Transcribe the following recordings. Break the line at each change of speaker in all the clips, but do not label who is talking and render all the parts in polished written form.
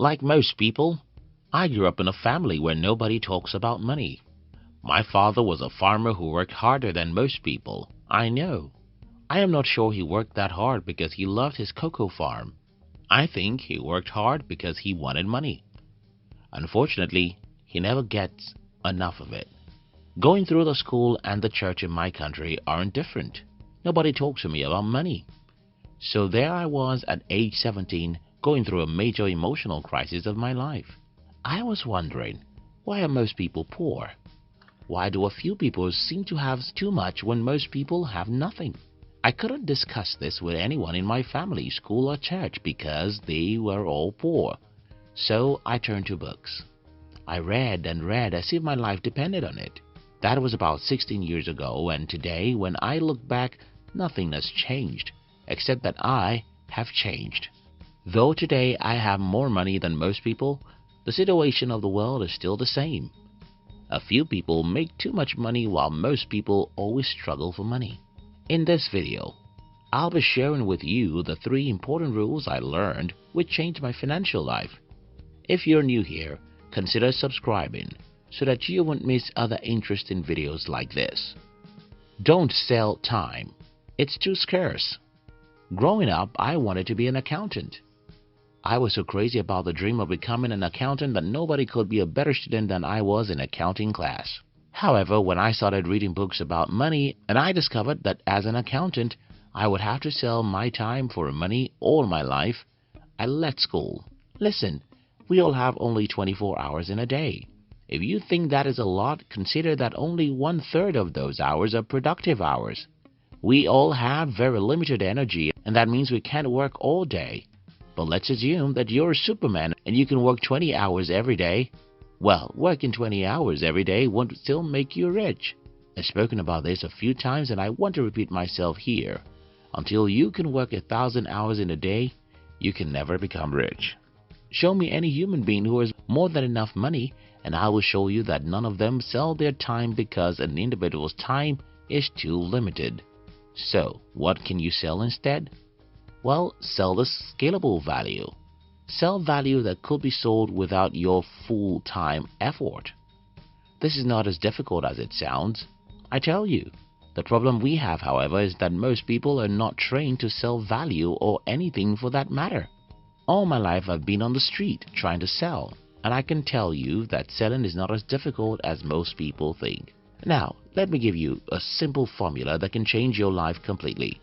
Like most people, I grew up in a family where nobody talks about money. My father was a farmer who worked harder than most people. I know. I am not sure he worked that hard because he loved his cocoa farm. I think he worked hard because he wanted money. Unfortunately, he never gets enough of it. Going through the school and the church in my country aren't different. Nobody talks to me about money. So there I was at age 17 going through a major emotional crisis of my life. I was wondering, why are most people poor? Why do a few people seem to have too much when most people have nothing? I couldn't discuss this with anyone in my family, school or church because they were all poor. So I turned to books. I read and read as if my life depended on it. That was about 16 years ago, and today when I look back, nothing has changed, except that I have changed. Though today I have more money than most people, the situation of the world is still the same. A few people make too much money while most people always struggle for money. In this video, I'll be sharing with you the 3 important rules I learned which changed my financial life. If you're new here, consider subscribing so that you won't miss other interesting videos like this. Don't sell time. It's too scarce. Growing up, I wanted to be an accountant. I was so crazy about the dream of becoming an accountant that nobody could be a better student than I was in accounting class. However, when I started reading books about money and I discovered that as an accountant, I would have to sell my time for money all my life, I left school. Listen, we all have only 24 hours in a day. If you think that is a lot, consider that only 1/3 of those hours are productive hours. We all have very limited energy, and that means we can't work all day. But let's assume that you're a Superman and you can work 20 hours every day. Well, working 20 hours every day won't still make you rich. I've spoken about this a few times and I want to repeat myself here. Until you can work 1,000 hours in a day, you can never become rich. Show me any human being who has more than enough money and I will show you that none of them sell their time because an individual's time is too limited. So, what can you sell instead? Well, sell the scalable value. Sell value that could be sold without your full-time effort. This is not as difficult as it sounds. I tell you. The problem we have, however, is that most people are not trained to sell value or anything for that matter. All my life I've been on the street trying to sell, and I can tell you that selling is not as difficult as most people think. Now, let me give you a simple formula that can change your life completely.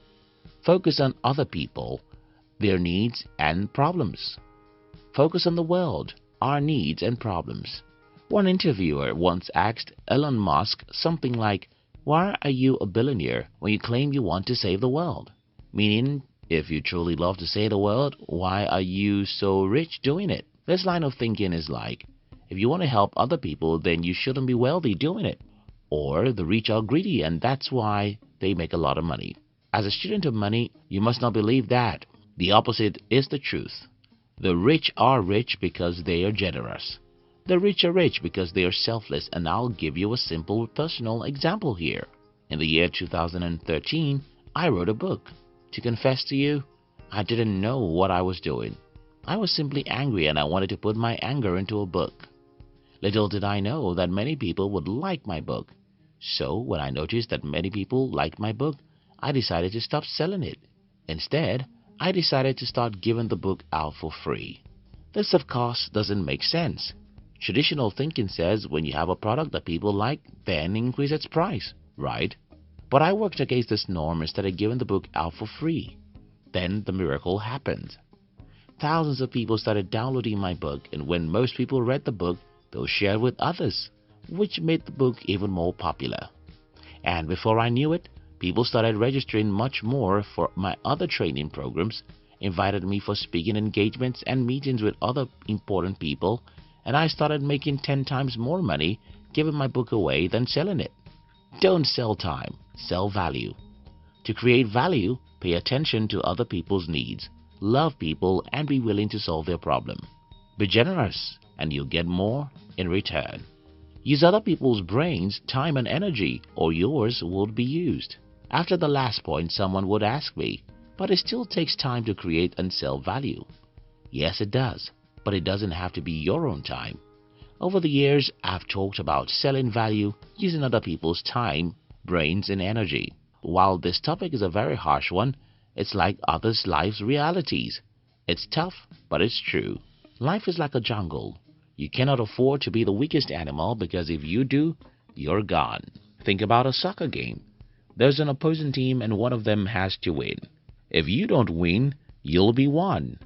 Focus on other people, their needs and problems. Focus on the world, our needs and problems. One interviewer once asked Elon Musk something like, "Why are you a billionaire when you claim you want to save the world?" Meaning, if you truly love to save the world, why are you so rich doing it? This line of thinking is like, if you want to help other people, then you shouldn't be wealthy doing it. Or the rich are greedy and that's why they make a lot of money. As a student of money, you must not believe that. The opposite is the truth. The rich are rich because they are generous. The rich are rich because they are selfless, and I'll give you a simple personal example here. In the year 2013, I wrote a book. To confess to you, I didn't know what I was doing. I was simply angry and I wanted to put my anger into a book. Little did I know that many people would like my book. So when I noticed that many people liked my book, I decided to stop selling it. Instead, I decided to start giving the book out for free. This, of course, doesn't make sense. Traditional thinking says when you have a product that people like, then increase its price, right? But I worked against this norm and started giving the book out for free. Then the miracle happened. Thousands of people started downloading my book, and when most people read the book, they'll share it with others, which made the book even more popular. And before I knew it, people started registering much more for my other training programs, invited me for speaking engagements and meetings with other important people, and I started making 10 times more money giving my book away than selling it. Don't sell time, sell value. To create value, pay attention to other people's needs, love people, and be willing to solve their problem. Be generous, and you'll get more in return. Use other people's brains, time, and energy, or yours would be used. After the last point, someone would ask me, but it still takes time to create and sell value. Yes, it does, but it doesn't have to be your own time. Over the years, I've talked about selling value using other people's time, brains, and energy. While this topic is a very harsh one, it's like others' lives' realities. It's tough, but it's true. Life is like a jungle. You cannot afford to be the weakest animal because if you do, you're gone. Think about a soccer game. There's an opposing team and one of them has to win. If you don't win, you'll be won.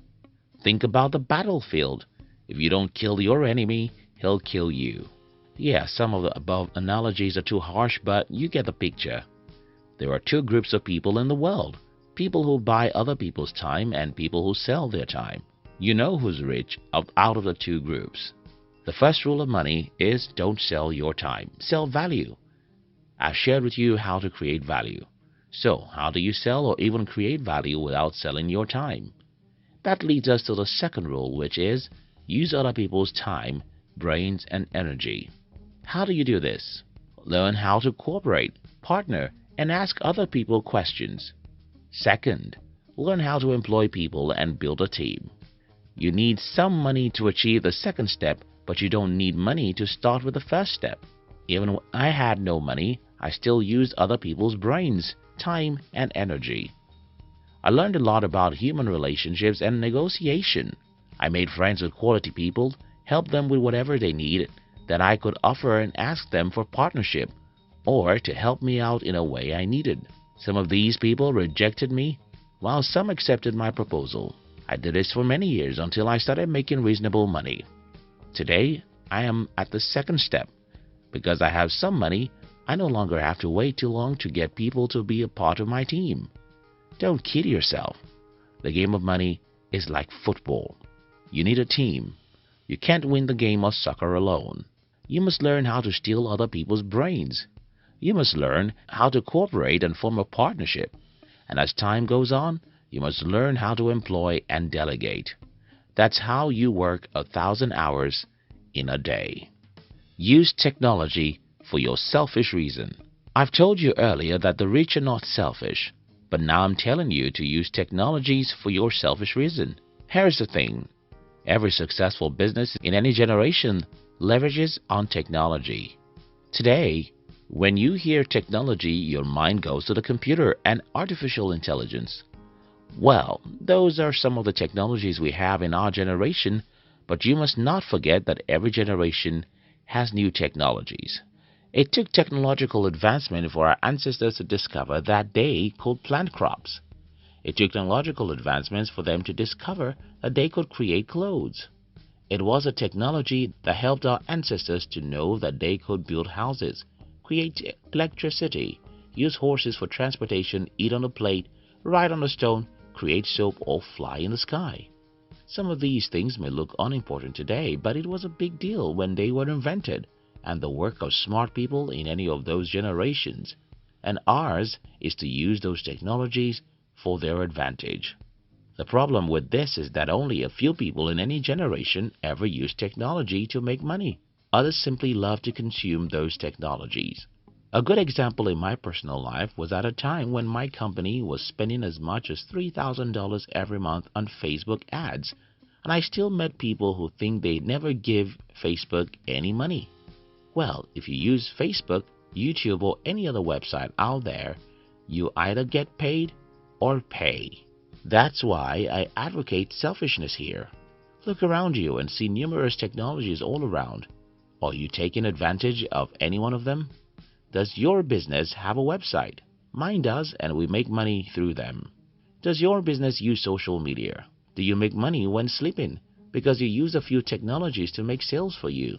Think about the battlefield. If you don't kill your enemy, he'll kill you. Yeah, some of the above analogies are too harsh, but you get the picture. There are two groups of people in the world. People who buy other people's time and people who sell their time. You know who's rich out of the two groups. The first rule of money is don't sell your time. Sell value. I've shared with you how to create value. So, how do you sell or even create value without selling your time? That leads us to the second rule, which is use other people's time, brains, and energy. How do you do this? Learn how to cooperate, partner, and ask other people questions. Second, learn how to employ people and build a team. You need some money to achieve the second step, but you don't need money to start with the first step. Even when I had no money, I still used other people's brains, time, and energy. I learned a lot about human relationships and negotiation. I made friends with quality people, helped them with whatever they need that I could offer and asked them for partnership or to help me out in a way I needed. Some of these people rejected me, while some accepted my proposal. I did this for many years until I started making reasonable money. Today, I am at the second step. Because I have some money, I no longer have to wait too long to get people to be a part of my team. Don't kid yourself. The game of money is like football. You need a team. You can't win the game of soccer alone. You must learn how to steal other people's brains. You must learn how to cooperate and form a partnership. And as time goes on, you must learn how to employ and delegate. That's how you work 1,000 hours in a day. Use technology for your selfish reason. I've told you earlier that the rich are not selfish, but now I'm telling you to use technologies for your selfish reason. Here's the thing. Every successful business in any generation leverages on technology. Today, when you hear technology, your mind goes to the computer and artificial intelligence. Well, those are some of the technologies we have in our generation, but you must not forget that every generation has new technologies. It took technological advancement for our ancestors to discover that they could plant crops. It took technological advancements for them to discover that they could create clothes. It was a technology that helped our ancestors to know that they could build houses, create electricity, use horses for transportation, eat on a plate, ride on a stone, create soap, or fly in the sky. Some of these things may look unimportant today, but it was a big deal when they were invented, and the work of smart people in any of those generations. And ours is to use those technologies for their advantage. The problem with this is that only a few people in any generation ever use technology to make money. Others simply love to consume those technologies. A good example in my personal life was at a time when my company was spending as much as $3,000 every month on Facebook ads, and I still met people who think they'd never give Facebook any money. Well, if you use Facebook, YouTube, or any other website out there, you either get paid or pay. That's why I advocate selfishness here. Look around you and see numerous technologies all around. Are you taking advantage of any one of them? Does your business have a website? Mine does, and we make money through them. Does your business use social media? Do you make money when sleeping? Because you use a few technologies to make sales for you.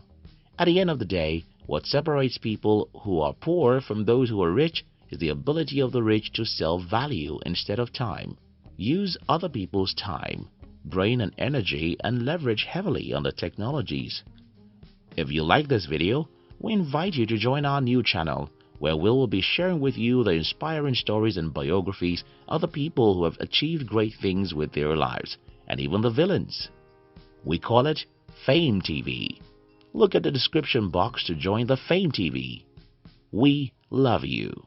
At the end of the day, what separates people who are poor from those who are rich is the ability of the rich to sell value instead of time. Use other people's time, brain, and energy, and leverage heavily on the technologies. If you like this video, we invite you to join our new channel, where we will be sharing with you the inspiring stories and biographies of the people who have achieved great things with their lives, and even the villains. We call it Fame TV. Look at the description box to join the Fame TV. We love you.